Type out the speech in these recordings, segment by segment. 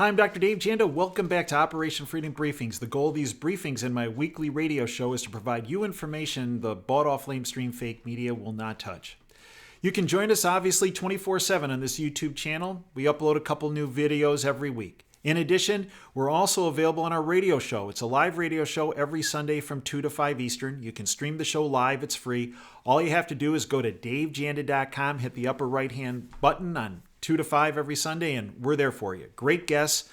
Hi, I'm Dr. Dave Janda. Welcome back to Operation Freedom Briefings. The goal of these briefings in my weekly radio show is to provide you information the bought-off lamestream fake media will not touch. You can join us obviously 24/7 on this YouTube channel. We upload a couple new videos every week. In addition, we're also available on our radio show. It's a live radio show every Sunday from 2 to 5 Eastern. You can stream the show live. It's free. All you have to do is go to davejanda.com, hit the upper right-hand button on 2 to 5 every Sunday, and we're there for you. Great guests,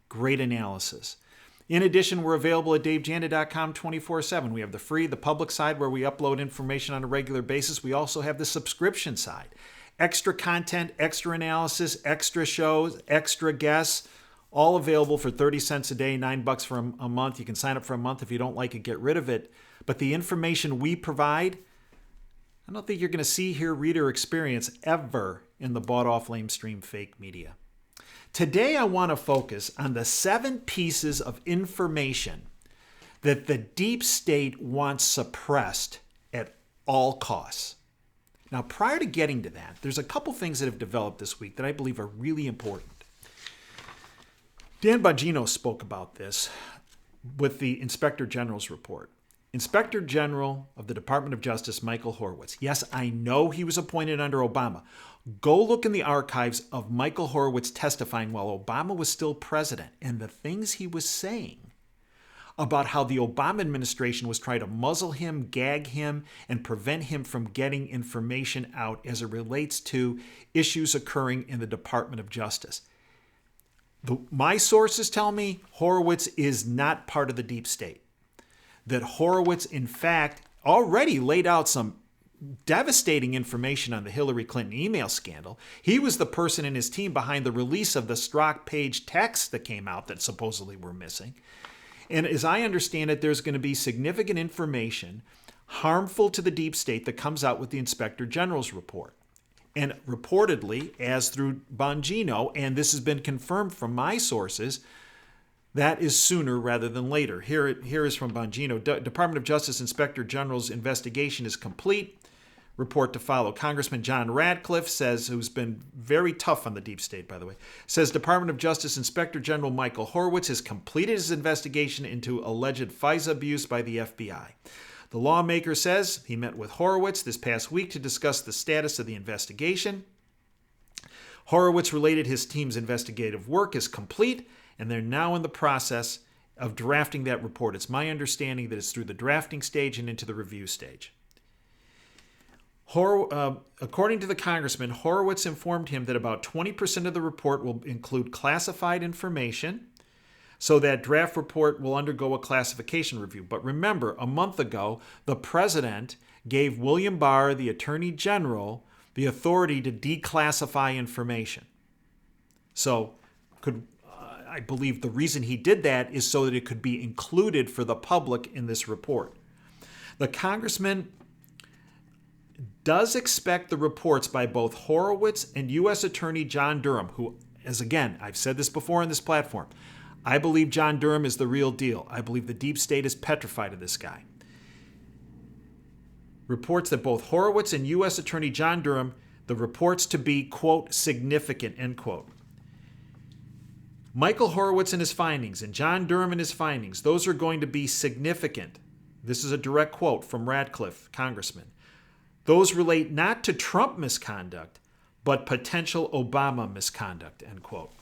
great analysis. In addition, we're available at davejanda.com 24/7. We have the free, the public side where we upload information on a regular basis. We also have the subscription side. Extra content, extra analysis, extra shows, extra guests, all available for 30 cents a day, $9 for a month. You can sign up for a month. If you don't like it, get rid of it. But the information we provide, I don't think you're going to see, hear, read, or experience ever in the bought-off lamestream fake media. Today, I want to focus on the 7 pieces of information that the deep state wants suppressed at all costs. Now, prior to getting to that, there's a couple things that have developed this week that I believe are really important. Dan Bongino spoke about this with the Inspector General's report. Inspector General of the Department of Justice, Michael Horowitz. Yes, I know he was appointed under Obama. Go look in the archives of Michael Horowitz testifying while Obama was still president and the things he was saying about how the Obama administration was trying to muzzle him, gag him, and prevent him from getting information out as it relates to issues occurring in the Department of Justice. My sources tell me Horowitz is not part of the deep state. That Horowitz, in fact, already laid out some devastating information on the Hillary Clinton email scandal. He was the person in his team behind the release of the Strzok page texts that came out that supposedly were missing. And as I understand it, there's going to be significant information harmful to the deep state that comes out with the Inspector General's report. And reportedly, as through Bongino, and this has been confirmed from my sources, that is sooner rather than later. Here is from Bongino. Department of Justice Inspector General's investigation is complete. Report to follow. Congressman John Ratcliffe says, who's been very tough on the deep state, by the way, says Department of Justice Inspector General Michael Horowitz has completed his investigation into alleged FISA abuse by the FBI. The lawmaker says he met with Horowitz this past week to discuss the status of the investigation. Horowitz related his team's investigative work is complete, and they're now in the process of drafting that report. It's my understanding that it's through the drafting stage and into the review stage. According to the congressman, Horowitz informed him that about 20% of the report will include classified information, so that draft report will undergo a classification review. But remember, a month ago, the president gave William Barr, the Attorney General, the authority to declassify information. So I believe the reason he did that is so that it could be included for the public in this report. The congressman does expect the reports by both Horowitz and U.S. Attorney John Durham, who, as again, I've said this before on this platform, I believe John Durham is the real deal. I believe the deep state is petrified of this guy. Reports that both Horowitz and U.S. Attorney John Durham, the reports to be, quote, significant, end quote. Michael Horowitz and his findings and John Durham and his findings, those are going to be significant. This is a direct quote from Ratcliffe, congressman. Those relate not to Trump misconduct, but potential Obama misconduct, end quote.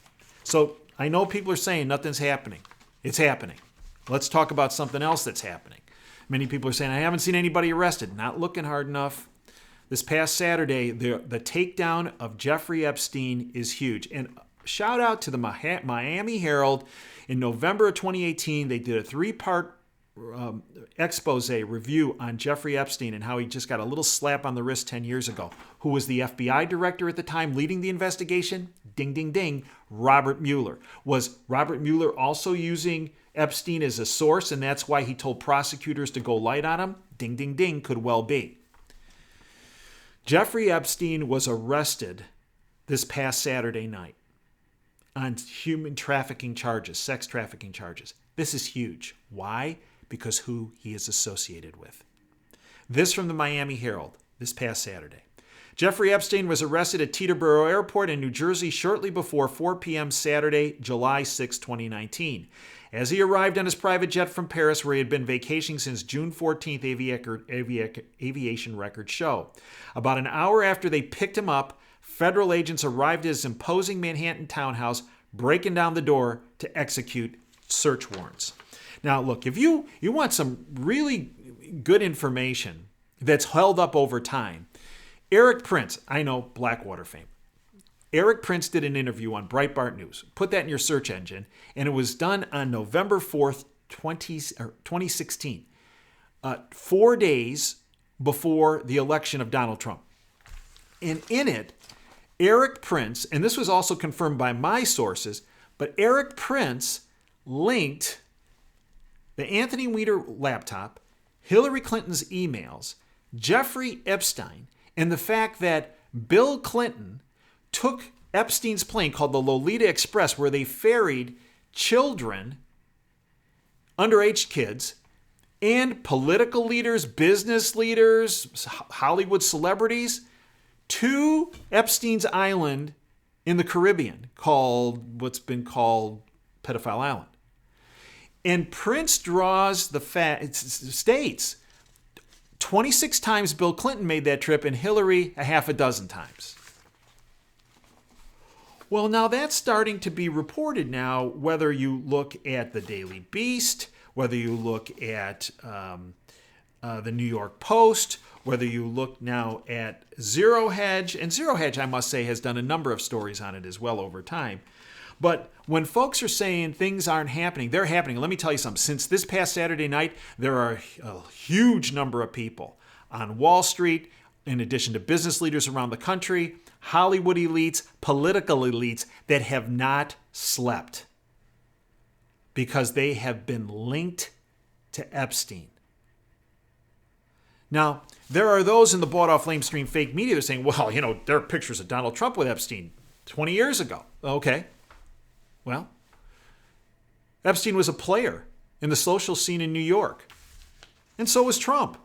So I know people are saying nothing's happening. It's happening. Let's talk about something else that's happening. Many people are saying, I haven't seen anybody arrested. Not looking hard enough. This past Saturday, the takedown of Jeffrey Epstein is huge. And shout out to the Miami Herald. In November of 2018, they did a 3-part expose review on Jeffrey Epstein and how he just got a little slap on the wrist 10 years ago. Who was the FBI director at the time leading the investigation? Ding, ding, ding. Robert Mueller. Was Robert Mueller also using Epstein as a source, and that's why he told prosecutors to go light on him? Ding, ding, ding. Could well be. Jeffrey Epstein was arrested this past Saturday night on human trafficking charges, sex trafficking charges. This is huge. Why? Because who he is associated with. This from the Miami Herald this past Saturday. Jeffrey Epstein was arrested at Teterboro Airport in New Jersey shortly before 4 p.m. Saturday, July 6, 2019. As he arrived on his private jet from Paris, where he had been vacationing since June 14th, aviation records show. About an hour after they picked him up, federal agents arrived at his imposing Manhattan townhouse, breaking down the door to execute search warrants. Now, look, if you want some really good information that's held up over time, Eric Prince, I know, Blackwater fame. Eric Prince did an interview on Breitbart News. Put that in your search engine, and it was done on November 4th, 2016, 4 days before the election of Donald Trump. And in it, Eric Prince, and this was also confirmed by my sources, but Eric Prince linked the Anthony Weiner laptop, Hillary Clinton's emails, Jeffrey Epstein, and the fact that Bill Clinton took Epstein's plane called the Lolita Express, where they ferried children, underage kids, and political leaders, business leaders, Hollywood celebrities, to Epstein's Island in the Caribbean, what's been called Pedophile Island. And Prince draws the states 26 times Bill Clinton made that trip and Hillary a half a dozen times. Well, now that's starting to be reported now, whether you look at the Daily Beast, whether you look at the New York Post, whether you look now at Zero Hedge. And Zero Hedge, I must say, has done a number of stories on it as well over time. But when folks are saying things aren't happening, they're happening. Let me tell you something. Since this past Saturday night, there are a huge number of people on Wall Street, in addition to business leaders around the country, Hollywood elites, political elites, that have not slept because they have been linked to Epstein. Now, there are those in the bought-off lamestream fake media that are saying, well, there are pictures of Donald Trump with Epstein 20 years ago. Okay. Well, Epstein was a player in the social scene in New York. And so was Trump.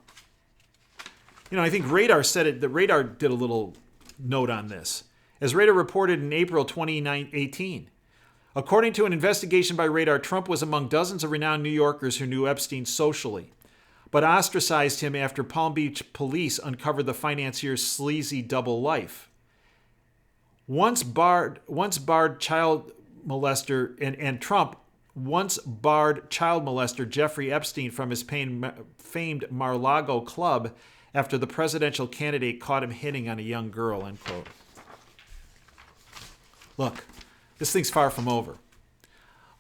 I think Radar said it, that Radar did a little note on this. As Radar reported in April 2018, according to an investigation by Radar, Trump was among dozens of renowned New Yorkers who knew Epstein socially, but ostracized him after Palm Beach police uncovered the financier's sleazy double life. Once barred child molester, and Trump once barred child molester Jeffrey Epstein from his famed Mar-a-Lago club after the presidential candidate caught him hitting on a young girl, end quote. Look, this thing's far from over.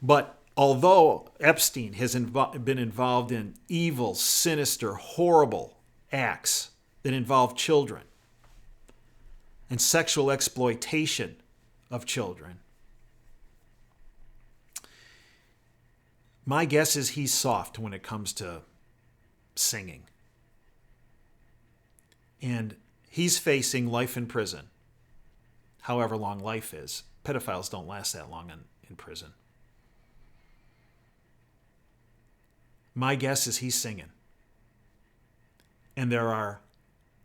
But although Epstein has been involved in evil, sinister, horrible acts that involve children and sexual exploitation of children, my guess is he's soft when it comes to singing. And he's facing life in prison, however long life is. Pedophiles don't last that long in prison. My guess is he's singing. And there are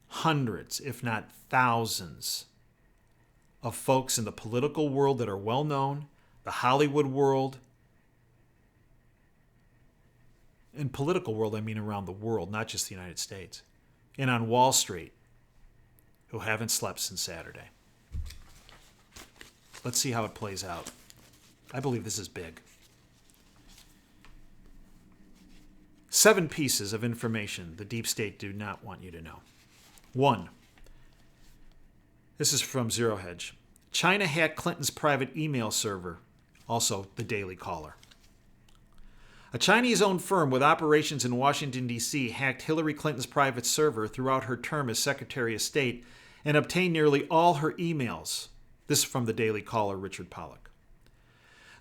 hundreds, if not thousands, of folks in the political world that are well known, the Hollywood world. In political world, I mean around the world, not just the United States. And on Wall Street, who haven't slept since Saturday. Let's see how it plays out. I believe this is big. 7 pieces of information the deep state do not want you to know. 1. This is from Zero Hedge. China hacked Clinton's private email server. Also, the Daily Caller. A Chinese-owned firm with operations in Washington, D.C. hacked Hillary Clinton's private server throughout her term as Secretary of State and obtained nearly all her emails. This is from the Daily Caller, Richard Pollack.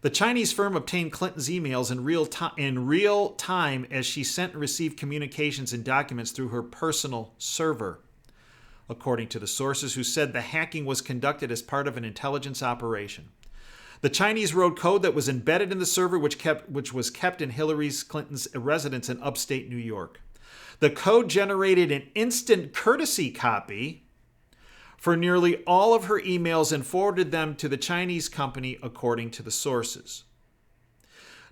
The Chinese firm obtained Clinton's emails in real time as she sent and received communications and documents through her personal server, according to the sources who said the hacking was conducted as part of an intelligence operation. The Chinese wrote code that was embedded in the server, which was kept in Hillary Clinton's residence in upstate New York. The code generated an instant courtesy copy for nearly all of her emails and forwarded them to the Chinese company, according to the sources.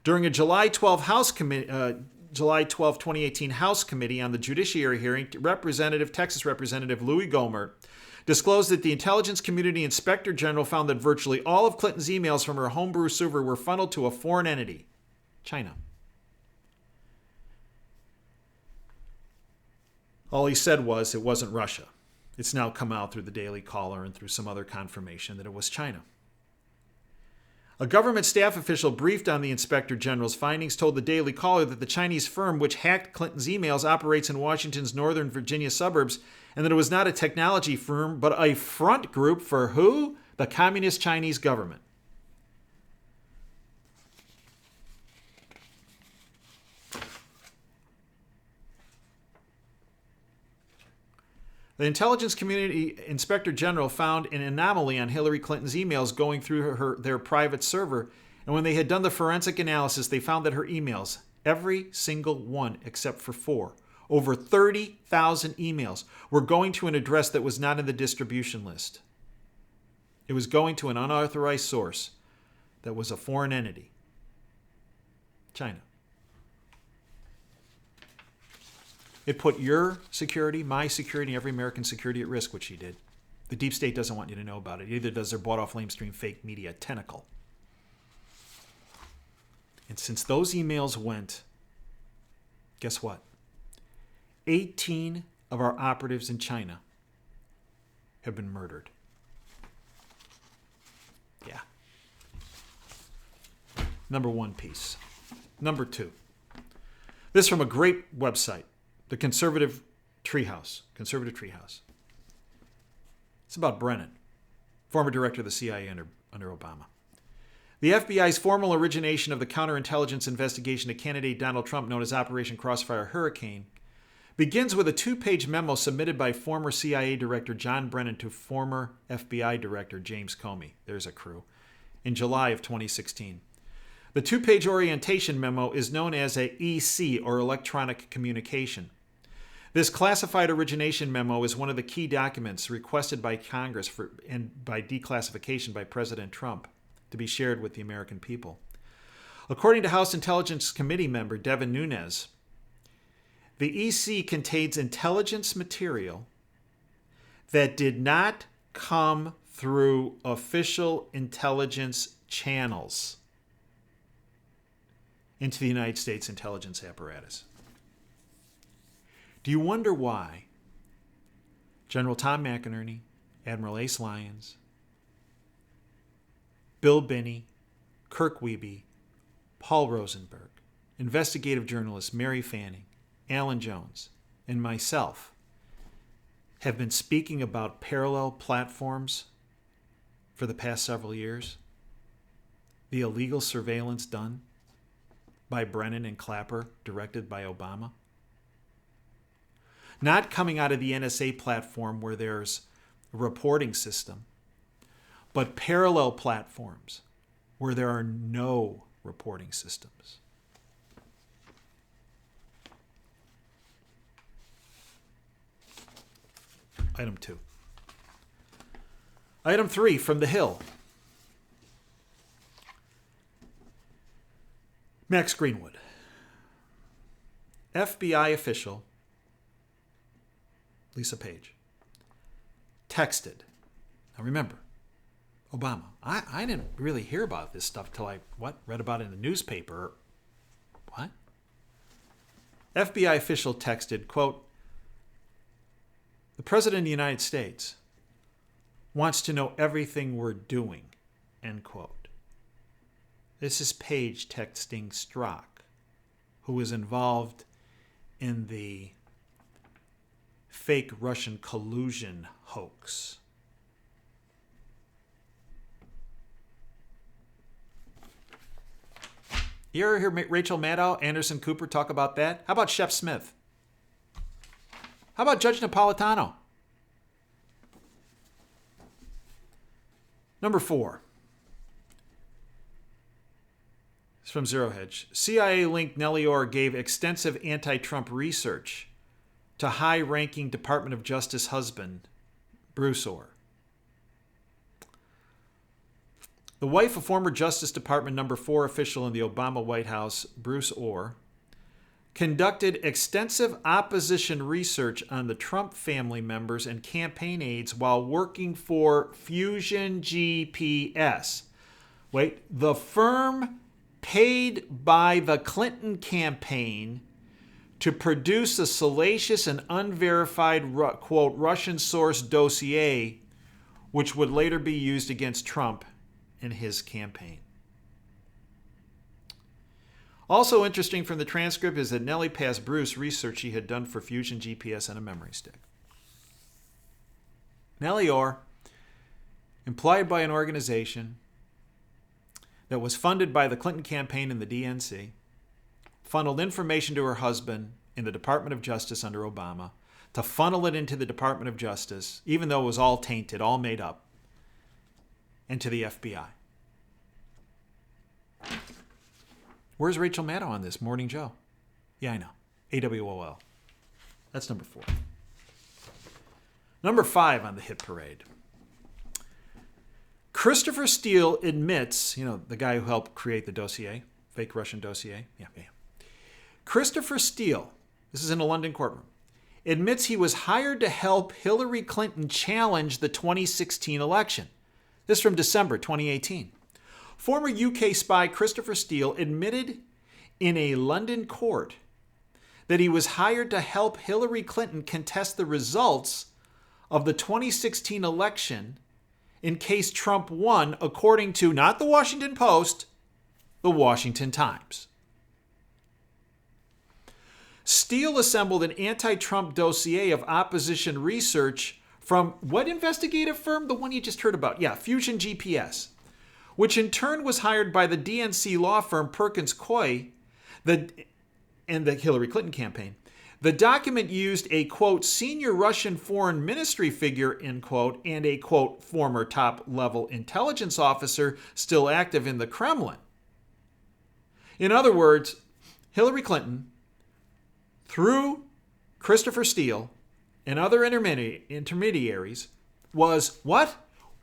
During a July 12, 2018 House Committee on the Judiciary hearing, Texas Representative Louis Gohmert disclosed that the Intelligence Community Inspector General found that virtually all of Clinton's emails from her homebrew server were funneled to a foreign entity, China. All he said was it wasn't Russia. It's now come out through the Daily Caller and through some other confirmation that it was China. A government staff official briefed on the Inspector General's findings told the Daily Caller that the Chinese firm which hacked Clinton's emails operates in Washington's northern Virginia suburbs, and that it was not a technology firm, but a front group for who? The Communist Chinese government. The Intelligence Community Inspector General found an anomaly on Hillary Clinton's emails going through their private server, and when they had done the forensic analysis, they found that her emails, every single one except for 4, over 30,000 emails, were going to an address that was not in the distribution list. It was going to an unauthorized source that was a foreign entity, China. It put your security, my security, every American security at risk, which he did. The deep state doesn't want you to know about it. Either does their bought-off lamestream fake media tentacle. And since those emails went, guess what? 18 of our operatives in China have been murdered. Yeah. Number one piece. Number two. This from a great website. The Conservative Treehouse. It's about Brennan, former director of the CIA under Obama. The FBI's formal origination of the counterintelligence investigation of candidate Donald Trump, known as Operation Crossfire Hurricane, begins with a 2-page memo submitted by former CIA Director John Brennan to former FBI Director James Comey. There's a crew. In July of 2016. The 2-page orientation memo is known as a EC, or Electronic Communication. This classified origination memo is one of the key documents requested by Congress and by declassification by President Trump to be shared with the American people. According to House Intelligence Committee member Devin Nunes, the EC contains intelligence material that did not come through official intelligence channels into the United States intelligence apparatus. Do you wonder why General Tom McInerney, Admiral Ace Lyons, Bill Binney, Kirk Wiebe, Paul Rosenberg, investigative journalist Mary Fanning, Alan Jones, and myself have been speaking about parallel platforms for the past several years? The illegal surveillance done by Brennan and Clapper, directed by Obama? Not coming out of the NSA platform where there's a reporting system, but parallel platforms where there are no reporting systems. Item 2. Item 3 from The Hill. Max Greenwood. FBI official Lisa Page texted. Now remember, Obama. I didn't really hear about this stuff till I read about it in the newspaper. What? FBI official texted, quote, "The President of the United States wants to know everything we're doing," end quote. This is Page texting Strzok, who was involved in the fake Russian collusion hoax. You ever hear Rachel Maddow, Anderson Cooper talk about that? How about Shep Smith? How about Judge Napolitano? Number 4. It's from Zero Hedge. CIA-linked Nellie Orr gave extensive anti-Trump research to high-ranking Department of Justice husband, Bruce Orr. The wife of former Justice Department number 4 official in the Obama White House, Bruce Orr, conducted extensive opposition research on the Trump family members and campaign aides while working for Fusion GPS. Wait, the firm paid by the Clinton campaign to produce a salacious and unverified, quote, Russian source dossier, which would later be used against Trump in his campaign. Also interesting from the transcript is that Nellie passed Bruce research she had done for Fusion GPS on a memory stick. Nellie Orr, employed by an organization that was funded by the Clinton campaign and the DNC, funneled information to her husband in the Department of Justice under Obama to funnel it into the Department of Justice, even though it was all tainted, all made up, and to the FBI. Where's Rachel Maddow on this? Morning Joe. Yeah, I know. AWOL. That's number 4. Number 5 on the hit parade. Christopher Steele admits, the guy who helped create the dossier, fake Russian dossier. Yeah. Christopher Steele, this is in a London courtroom, admits he was hired to help Hillary Clinton challenge the 2016 election. This is from December 2018. Former UK spy Christopher Steele admitted in a London court that he was hired to help Hillary Clinton contest the results of the 2016 election in case Trump won, according to not the Washington Post, the Washington Times. Steele assembled an anti-Trump dossier of opposition research from what investigative firm? The one you just heard about. Yeah, Fusion GPS, which in turn was hired by the DNC law firm Perkins Coie and the Hillary Clinton campaign. The document used a, quote, senior Russian foreign ministry figure, end quote, and a, quote, former top-level intelligence officer still active in the Kremlin. In other words, Hillary Clinton, through Christopher Steele and other intermediaries, was what?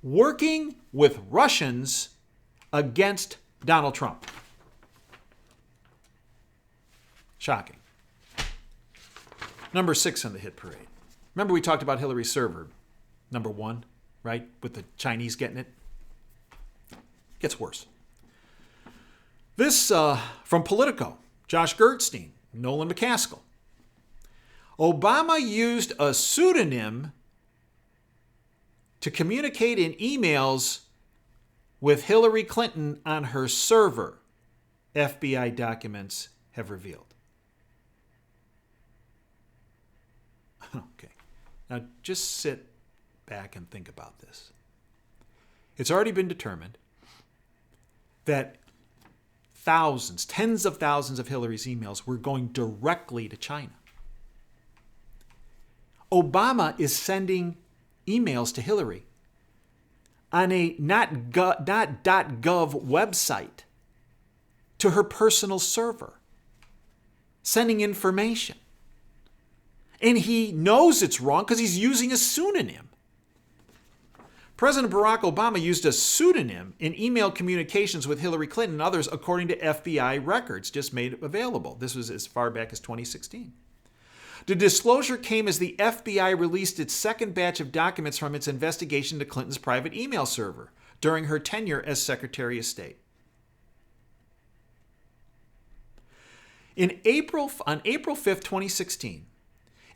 Working with Russians against Donald Trump. Shocking. Number 6 on the hit parade. Remember we talked about Hillary's server, number 1, right? With the Chinese getting it. Gets worse. This from Politico, Josh Gertstein, Nolan McCaskill. Obama used a pseudonym to communicate in emails with Hillary Clinton on her server, FBI documents have revealed. Okay. Now just sit back and think about this. It's already been determined that thousands, tens of thousands of Hillary's emails were going directly to China. Obama is sending emails to Hillary on a not .gov website to her personal server, sending information. And he knows it's wrong because he's using a pseudonym. President Barack Obama used a pseudonym in email communications with Hillary Clinton and others, according to FBI records just made available. This was as far back as 2016. The disclosure came as the FBI released its second batch of documents from its investigation into Clinton's private email server during her tenure as Secretary of State. On April 5th, 2016,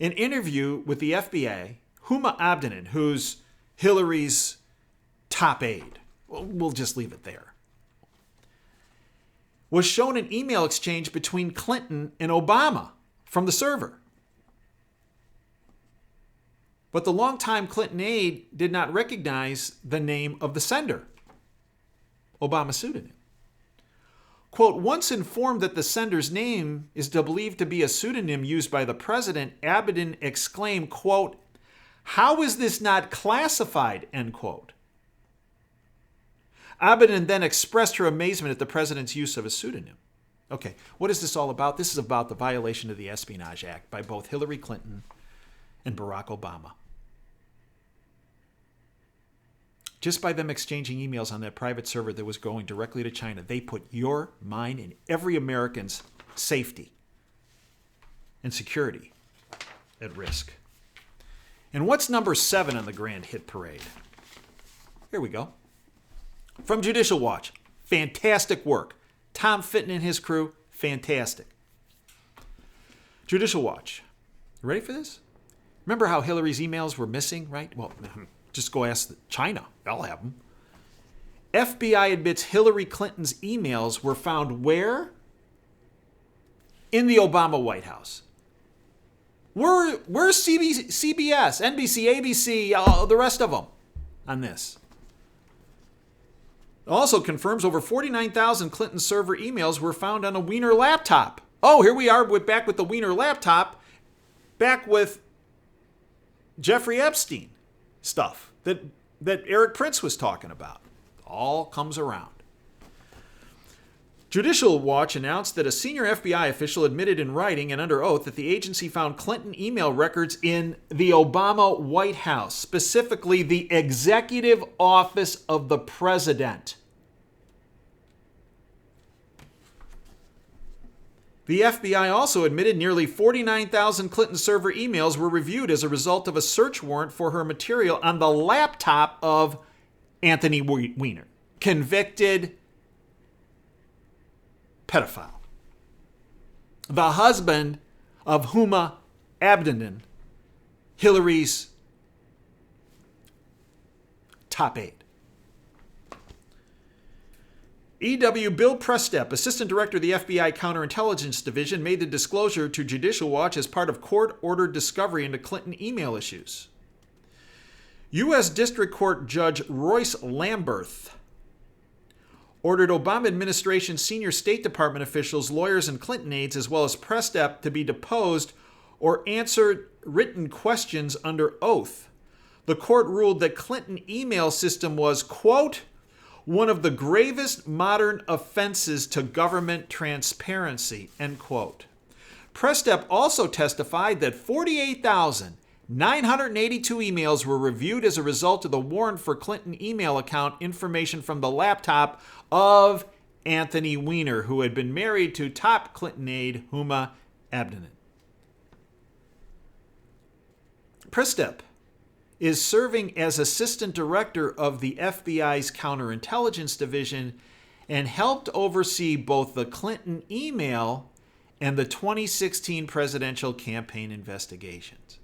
an interview with the FBI, Huma Abedin, who's Hillary's top aide, we'll just leave it there, was shown an email exchange between Clinton and Obama from the server. But the longtime Clinton aide did not recognize the name of the sender, Obama's pseudonym. Quote, once informed that the sender's name is believed to be a pseudonym used by the president, Abedin exclaimed, quote, how is this not classified, end quote. Abedin then expressed her amazement at the president's use of a pseudonym. Okay, what is this all about? This is about the violation of the Espionage Act by both Hillary Clinton and Barack Obama. just by them exchanging emails on that private server that was going directly to China, they put your, mine, and every American's safety and security at risk. And what's number 7 on the grand hit parade? Here we go. From Judicial Watch, fantastic work. Tom Fitton and his crew, fantastic. Judicial Watch, you ready for this? Remember how Hillary's emails were missing, right? Well, just go ask China. They'll have them. FBI admits Hillary Clinton's emails were found where? In the Obama White House. Where's CBS, NBC, ABC, the rest of them on this? Also confirms over 49,000 Clinton server emails were found on a Weiner laptop. Oh, here we are back with the Weiner laptop, back with Jeffrey Epstein stuff that Eric Prince was talking about. All comes around. Judicial Watch announced that a senior FBI official admitted in writing and under oath that the agency found Clinton email records in the Obama White House, specifically the Executive Office of the President. The FBI also admitted nearly 49,000 Clinton server emails were reviewed as a result of a search warrant for her material on the laptop of Anthony Weiner, convicted pedophile, the husband of Huma Abedin, Hillary's top aide. E.W. Bill Prestep, Assistant Director of the FBI Counterintelligence Division, made the disclosure to Judicial Watch as part of court-ordered discovery into Clinton email issues. U.S. District Court Judge Royce Lamberth ordered Obama administration senior State Department officials, lawyers, and Clinton aides, as well as Prestep, to be deposed or answer written questions under oath. The court ruled that Clinton email system was, quote, one of the gravest modern offenses to government transparency, end quote. Prestep also testified that 48,982 emails were reviewed as a result of the warrant for Clinton email account information from the laptop of Anthony Weiner, who had been married to top Clinton aide Huma Abedin. Prestep is serving as assistant director of the FBI's counterintelligence division and helped oversee both the Clinton email and the 2016 presidential campaign investigations.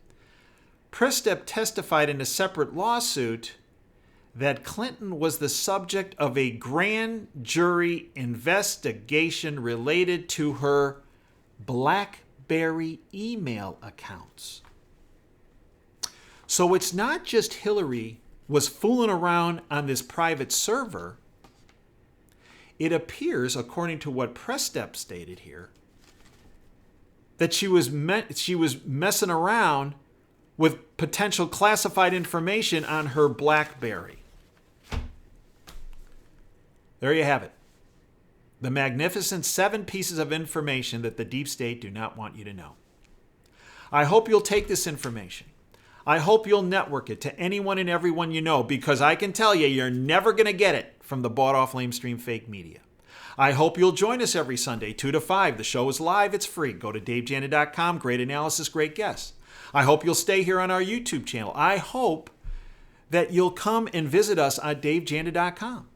Prestep testified in a separate lawsuit that Clinton was the subject of a grand jury investigation related to her BlackBerry email accounts. So it's not just Hillary was fooling around on this private server. It appears, according to what Prestep stated here, that she was messing around with potential classified information on her BlackBerry. There you have it. The magnificent 7 pieces of information that the deep state do not want you to know. I hope you'll take this information. I hope you'll network it to anyone and everyone you know, because I can tell you, you're never going to get it from the bought-off lamestream fake media. I hope you'll join us every Sunday, 2 to 5. The show is live. It's free. Go to davejanda.com. Great analysis, great guests. I hope you'll stay here on our YouTube channel. I hope that you'll come and visit us at davejanda.com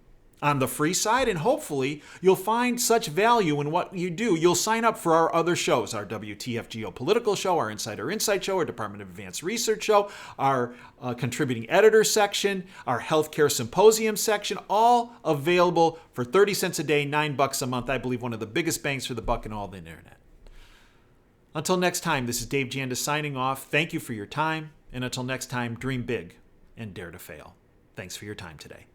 on the free side, and hopefully you'll find such value in what you do. You'll sign up for our other shows, our WTF Geopolitical show, our Insider Insight show, our Department of Advanced Research show, our contributing editor section, our healthcare symposium section, all available for 30 cents a day, $9 a month. I believe one of the biggest bangs for the buck in all the internet. Until next time, this is Dave Janda signing off. Thank you for your time. And until next time, dream big and dare to fail. Thanks for your time today.